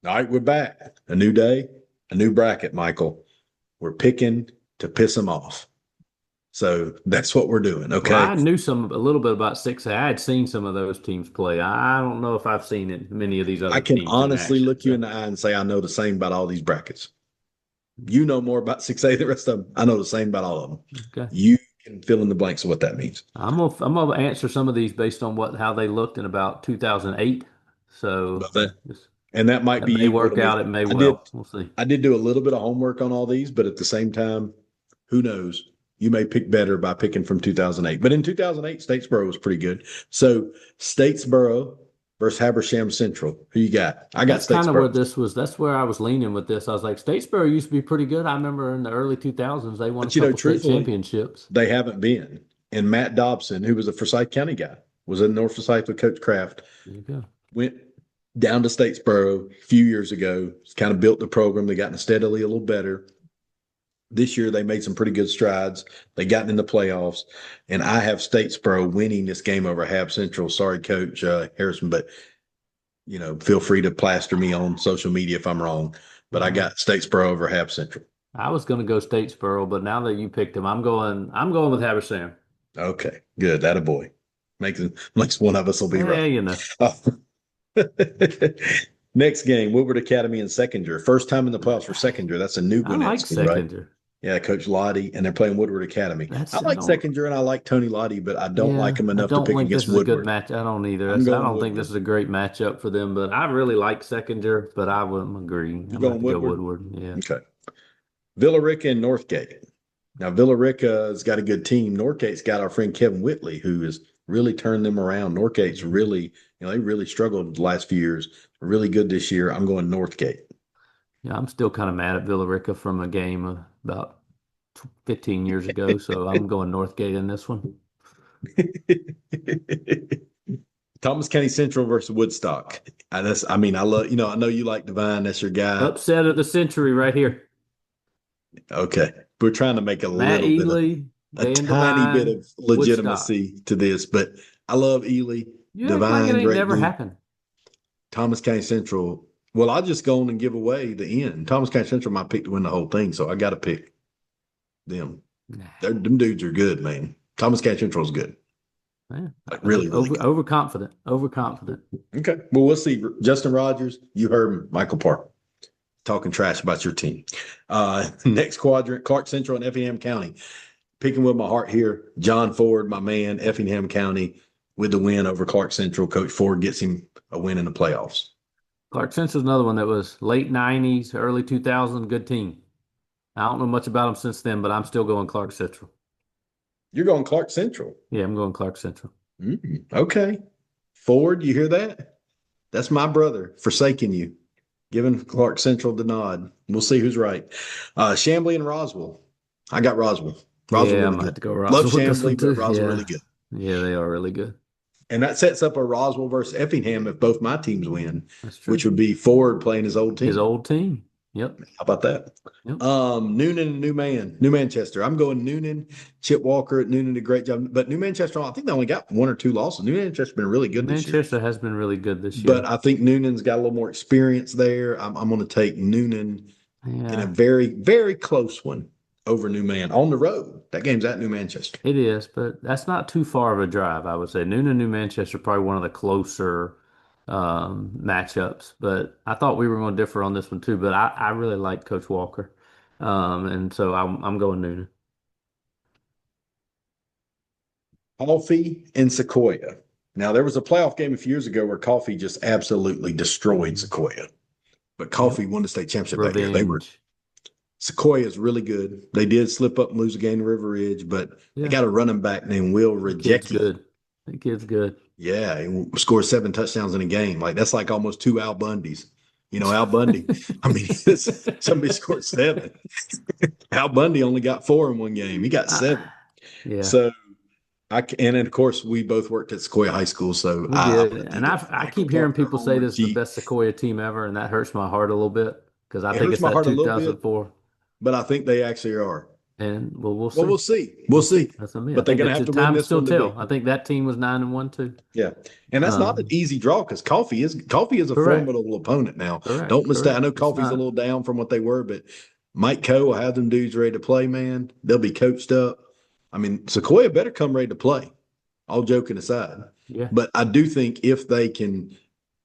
All right, we're back. A new day, a new bracket, Michael. We're picking to piss them off. So that's what we're doing. Well, Okay. I knew a little bit about 6A. I had seen some of those teams play. I don't know if I've seen many of these I other can teams in honestly action. look you in So, the eye and say I know the same about all these brackets. You know more about 6A than the rest of them. I know the same about all of them. okay. You can fill in the blanks of what that means. I'm gonna answer some of these based on how they looked in about 2008. So But that just, and that might that be may you more work than me. out. It may I did well. We'll see. I did do a little bit of homework on all these, but at the same time, who knows? You may pick better by picking from 2008. But in 2008, Statesboro was pretty good. So Statesboro versus Habersham Central. Who you got? I got That's kind of where Statesboro. this was. That's where I was leaning with this. I was like, Statesboro used to be pretty good. I remember in the early 2000s, they won a But you know, couple state truthfully, championships. they haven't been. And Matt Dobson, who was a Forsyth County guy, was in North Forsyth with Coach Kraft, There you go. went down to Statesboro a few years ago, kind of built the program. They gotten steadily a little better. This year they made some pretty good strides. They gotten in the playoffs, and I have Statesboro winning this game over Hab Central. Sorry, Coach Harrison, but feel free to plaster me on social media if I'm wrong. But I Uh, got Statesboro over Hab Central. I was going to go Statesboro, but now that you picked him, I'm going with Habersham. Okay, good. That a boy. Makes one of us will be Yeah, right. you know. Oh. Next game, Woodward Academy and Seconder. First time in the playoffs for Seconder. That's a new I Gwinnett like school, right? Seconder. Yeah, Coach Lottie, and they're playing Woodward Academy. I I like don't. Seconder and I like Tony Lottie, but I don't like Yeah, him I enough to don't pick think this against is a good Woodward. match. I don't either. I'm I going don't think this Woodward. is a great matchup for them, but I really like Seconder, but I wouldn't agree. I'm You gonna have going to go Woodward? Woodward. Yeah. Okay. Villa Rica and Northgate. Now, Villa Rica's got a good team. Northgate's got our friend Kevin Whitley, who has really turned them around. Northgate's really, they really struggled the last few years. Really good this year. I'm going Northgate. Yeah, I'm still kind of mad at Villarica from a game about 15 years ago, so I'm going Northgate in this one. Thomas County Central versus Woodstock. I love, I know you like Divine. That's your guy. Upset of the century right here. Okay. We're trying to make a Matt little bit of Ely, a Dan tiny bit Devine, of Woodstock. legitimacy to this, but I love Ely, You act like it Divine, ain't great never dude. happened. Thomas County Central. Well, I'll just go on and give away the end. Thomas County Central might pick to win the whole thing, so I got to pick them. Nah. Them dudes are good, man. Thomas County Central is good, Yeah. like really, really good. Overconfident. Overconfident. Okay, well, we'll see. Justin Rogers, you heard him. Michael Park talking trash about your team. Next quadrant, Clark Central and Effingham County. Picking with my heart here, John Ford, my man, Effingham County, with the win over Clark Central. Coach Ford gets him a win in the playoffs. Clark Central's another one that was late 90s, early 2000s, good team. I don't know much about them since then, but I'm still going Clark Central. You're going Clark Central. Yeah, I'm going Clark Central. Okay. Ford, you hear that? That's my brother forsaking you, giving Clark Central the nod. We'll see who's right. Chamblee and Roswell. I got Roswell. Roswell Yeah, I'm really gonna have good. to go Love Roswell with this one Chamblee, but too. Roswell really Yeah. good. Yeah, they are really good. And that sets up a Roswell versus Effingham if both my teams win, That's which true. would be Ford playing his old His team. old team. Yep. How about that? Yep. Noonan and New Manchester. I'm going Noonan. Chip Walker at Noonan did a great job, but New Manchester, I think they only got one or two losses. New Manchester's been really good this year, Manchester has been really good this but year. I think Noonan's got a little more experience there. I'm going to take Noonan in a Yeah, very, very close one over Newman on the road. That game's at New Manchester. it is, but that's not too far of a drive, I would say. Noonan, New Manchester, probably one of the closer matchups. But I thought we were going to differ on this one too. But I really like Coach Walker, and so I'm going Noonan. Coffee and Sequoia. Now, there was a playoff game a few years ago where Coffee just absolutely destroyed Sequoia, but Yep. Coffee won the state championship that year. Revenge. Sequoia is really good. They did slip up and lose a game to River Ridge, but they Yeah, got a running back named Will that kid's Rejecki. good. That kid's good. Yeah, he scored 7 touchdowns in a game. Like that's like almost two Al Bundys. Al Bundy. I mean, somebody scored 7. Al Bundy only got 4 in one game. He got 7. Ah, yeah. So and then of course we both worked at Sequoia High School. So We I'm did. going to do And the I Michael keep hearing Parker people say homer this is the Jeep. best Sequoia team ever, and that hurts my heart a little bit because I It think hurts it's my that heart a little bit, 2004. but I think they actually are. And well, we'll Well, see. we'll see. We'll We'll see. see. That's what I mean. I But they're think going to it's have the to win time to this still one to tell. beat I them. think that team was 9-1 too. Yeah. And that's not an Um, easy draw because Coffee is a correct, formidable opponent now. Don't mistake. I correct. know It's Coffee's a not. little down from what they were, but Mike Coe will have them dudes ready to play, man. They'll be coached up. I mean, Sequoia better come ready to play, all joking aside. Yeah. But I do think if they can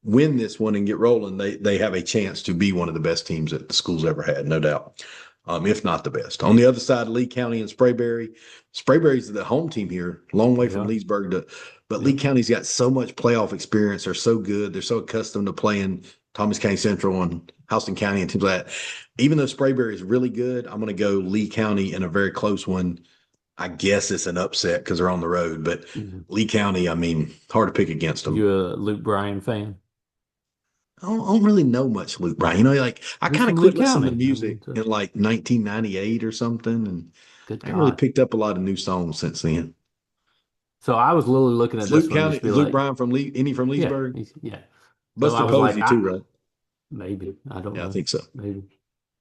win this one and get rolling, they have a chance to be one of the best teams that the school's ever had, no doubt. If not the best. On the other side, Lee County and Sprayberry. Sprayberry's the home team here, long way They from are. Leesburg but Lee Yep. County's got so much playoff experience. They're so good. They're so accustomed to playing Thomas County Central and Houston County and teams like that. Even though Sprayberry is really good, I'm going to go Lee County in a very close one. I guess it's an upset because they're on the road, but Mhm. Lee County, I mean, hard to pick against them. You a Luke Bryan fan? I don't really know much Luke Bryan. You know, like I He's kind of from Lee quit listening to County. I mean, music it's a in like 1998 or something, and good I haven't really God. picked up a lot of new songs since then. So I was literally looking at Is this Luke one County? just to be Is Luke like, Bryan from Lee? Any from yeah, Leesburg? yeah. So I Buster was like, Posey too, right? maybe. I don't Yeah, I know. think so. Maybe.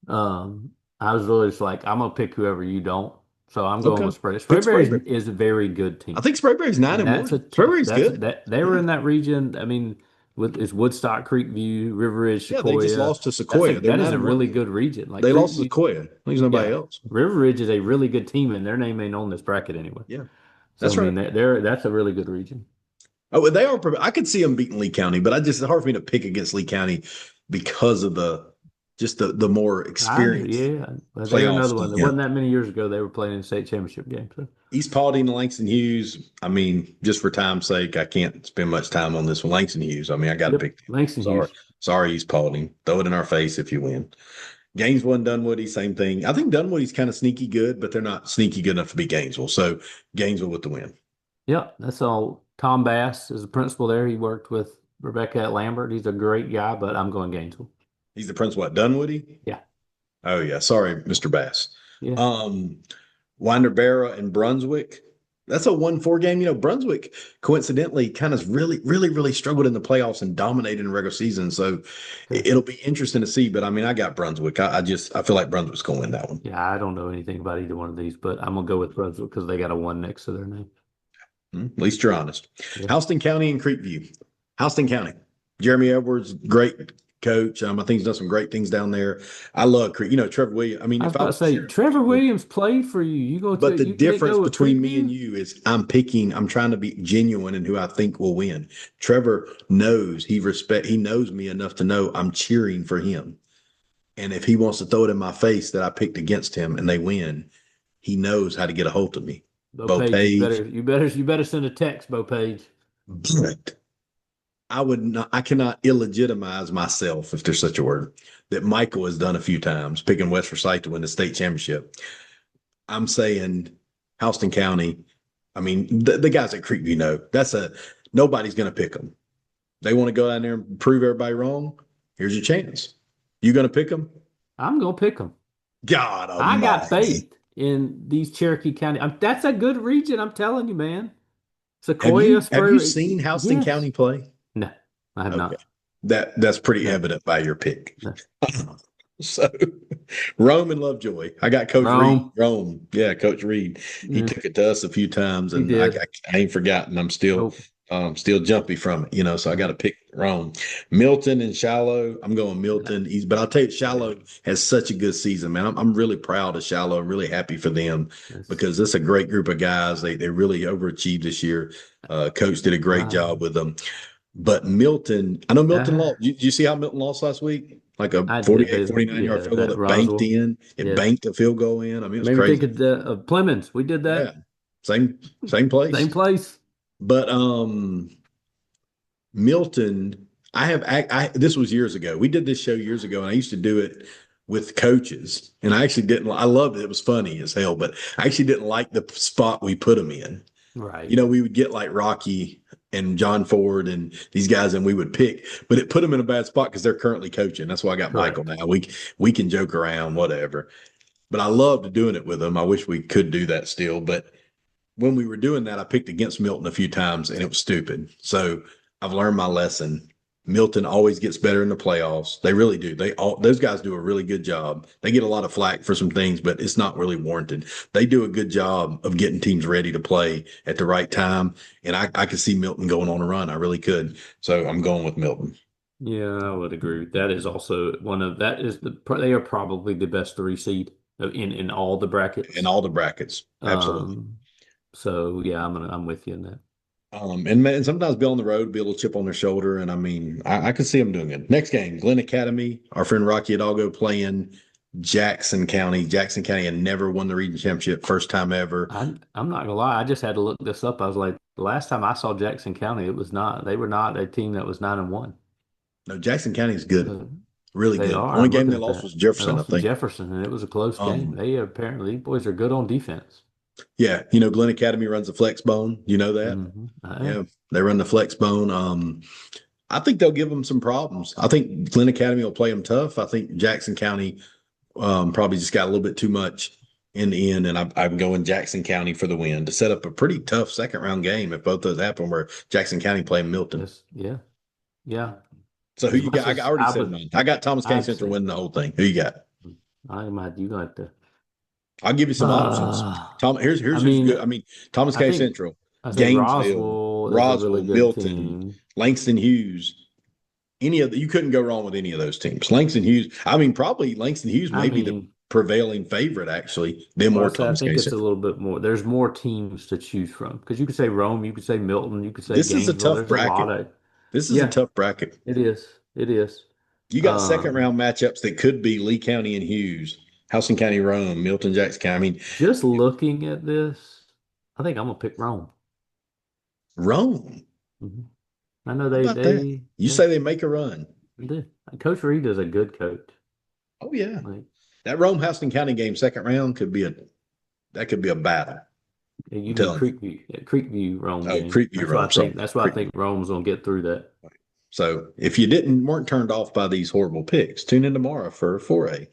Um, I was really just like, I'm gonna pick whoever you don't. So I'm going Okay, with Sprayberry. pick Sprayberry Sprayberry. is a very good I team. think Sprayberry's nine And and one. Sprayberry's good. that they were Yeah, in that region. I mean, with it's Woodstock, Creekview, River Ridge, yeah. They just Sequoia. lost to Sequoia. They're That is nine a and one really now. good region. Like They lost to Creekview, Sequoia. There's nobody yeah. else. River Ridge is a really good team, and their name ain't on this bracket anyway. Yeah, So I that's right. mean, they're that's a really good region. Oh, well, they are. I could see them beating Lee County, but it's hard for me to pick against Lee County because of the more experienced Yeah, but they're playoffs. another one. It Yeah, wasn't that many years ago they were playing in the state championship game. So East Paulding and Langston Hughes. I mean, just for time's sake, I can't spend much time on this one. Langston Hughes. I mean, I got to yep, pick them. Langston Sorry, Hughes. sorry, East Paulding. Throw it in our face if you win. Gainesville and Dunwoody, same thing. I think Dunwoody's kind of sneaky good, but they're not sneaky good enough to beat Gainesville. So Gainesville with the win. Yep, that's all. Tom Bass is the principal there. He worked with Rebecca at Lambert. He's a great guy, but I'm going Gainesville. He's the principal at Dunwoody. Yeah, Oh yeah, sorry, Mr. Bass. yeah. Um, Winder Barrow and Brunswick. That's a 1-4 game. You know, Brunswick coincidentally kind of really struggled in the playoffs and dominated in the regular season. So Okay. it'll be interesting to see. But I mean, I got Brunswick. I feel like Brunswick's going to win that one. Yeah, I don't know anything about either one of these, but I'm gonna go with Brunswick because they got a one next to their name. At least you're honest. Yeah. Houston County and Creekview. Houston County. Jeremy Edwards, great coach. I think he's done some great things down there. I love Creek. You know, Trevor Williams. I mean, I was if I about to was say Trevor Williams played for you. but the You can't difference go with between me and Creekview. you is I'm trying to be genuine in who I think will win. Trevor knows he knows me enough to know I'm cheering for him. And if he wants to throw it in my face that I picked against him and they win, he knows how to get a hold of me. Bo Bo Page, Page, you better send a text, Bo Page. but I cannot illegitimize myself, if there's such a word, that Michael has done a few times, picking West Forsyth to win the state championship. I'm saying Houston County. I mean, the guys at Creekview know nobody's going to pick them. They want to go down there and prove everybody wrong. Here's your chance. You going to pick them? I'm gonna pick them. God I got Almighty! faith in these Cherokee County. That's a good region. I'm telling you, man. Sequoia, Have you Spur. seen Houston Yes. County play? No, I have Okay, not. that's pretty No, evident by your pick. no. So Rome and Lovejoy. I got Coach Reed. Rome. Rome. Yeah, Coach Reed. He Yeah, took it to us a few times he and did. I ain't forgotten. I'm still Nope. still jumpy from it, so I got to pick Rome. Milton and Shallow. I'm going Milton. But I'll tell you, Yeah. Shallow has such a good season, man. I'm really proud of Shallow. I'm really happy for them That's because it's a great group of guys. They really overachieved this year. Coach did a great right. job with them. But Milton, I know Milton Uh, lost. Did you see how Milton lost last week? Like a I did. 48, 49-yard Yeah, field goal that that banked Roswell. in. It Yeah. banked a field goal in. I mean, it was Made me think crazy. of Plemons. We did Yeah. that. Same Same place. place. But Milton, this was years ago. We did this show years ago, and I used to do it with coaches. And I actually didn't, I loved it. It was funny as hell, but I actually didn't like the spot we put them in. Right. We would get like Rocky and John Ford and these guys, and we would pick, but it put them in a bad spot because they're currently coaching. That's why I got Michael Correct. now. We can joke around, whatever. But I loved doing it with them. I wish we could do that still. But when we were doing that, I picked against Milton a few times, and it was stupid. So I've learned my lesson. Milton always gets better in the playoffs. They really do. Those guys do a really good job. They get a lot of flack for some things, but it's not really warranted. They do a good job of getting teams ready to play at the right time. And I could see Milton going on a run. I really could. So I'm going with Milton Yeah, I would agree. That is also they are probably the best three seed in all the in brackets. all the brackets. Absolutely. Um, so yeah, I'm with you in that. And sometimes be on the road, be a little chip on their shoulder. And I mean, I could see them doing it. Next game, Glen Academy, our friend Rocky Hidalgo playing Jackson County. Jackson County had never won the region championship, first time ever. I'm not gonna lie, I just had to look this up. I was like, the last time I saw Jackson County, they were not a team that was 9-1. No, Jackson County is good, Uh, really they good. are. Only I'm game looking they at lost that. was They Jefferson, I lost to think. Jefferson, and it was a close game. Um, They apparently these boys are good on defense. yeah, Glen Academy runs the flex bone. You know that? I Yeah, they run the flex bone. I think they'll give them some problems. I think Glen Academy will play them tough. I think Jackson County probably just got a little bit too much in the end, and I'm going Jackson County for the win to set up a pretty tough second round game if both those happen, where Jackson County playing Milton. Yes, yeah, yeah. So who As you much got? I as already I said would, mine. I got Thomas County I'd Central say, winning the whole thing. Who you got? I might you like to. I'll give you some options. Uh, Here's I who's mean, good. I mean, Thomas I County think Central, I say Gainesville, Roswell is a really Roswell, good Milton, team. Langston Hughes. You couldn't go wrong with any of those teams. Langston Hughes. I mean, probably Langston Hughes I may be the mean, prevailing favorite actually. Then well, more I Thomas think County it's a Central. little bit more. There's more teams to choose from because you could say Rome, you could say Milton, you could say This is a Gainesville. tough There's a lot bracket. of, This is a yeah, tough bracket. it is. It is. You got second Um, round matchups that could be Lee County and Hughes, Houston County, Rome, Milton, Jackson County. I mean, just looking at this, I think I'm gonna pick Rome. Rome. hmm I know How about that? You they say they make a run. do. Coach Reed is a good coach. Oh yeah. Like That Rome Houston County game, second round, could be a battle. you I'm mean telling you. Creekview, Creekview Rome Oh, game. Creekview Rome. Sorry. That's why I think Rome's gonna get through that. So if you weren't turned off by these horrible picks, tune in tomorrow for 4A.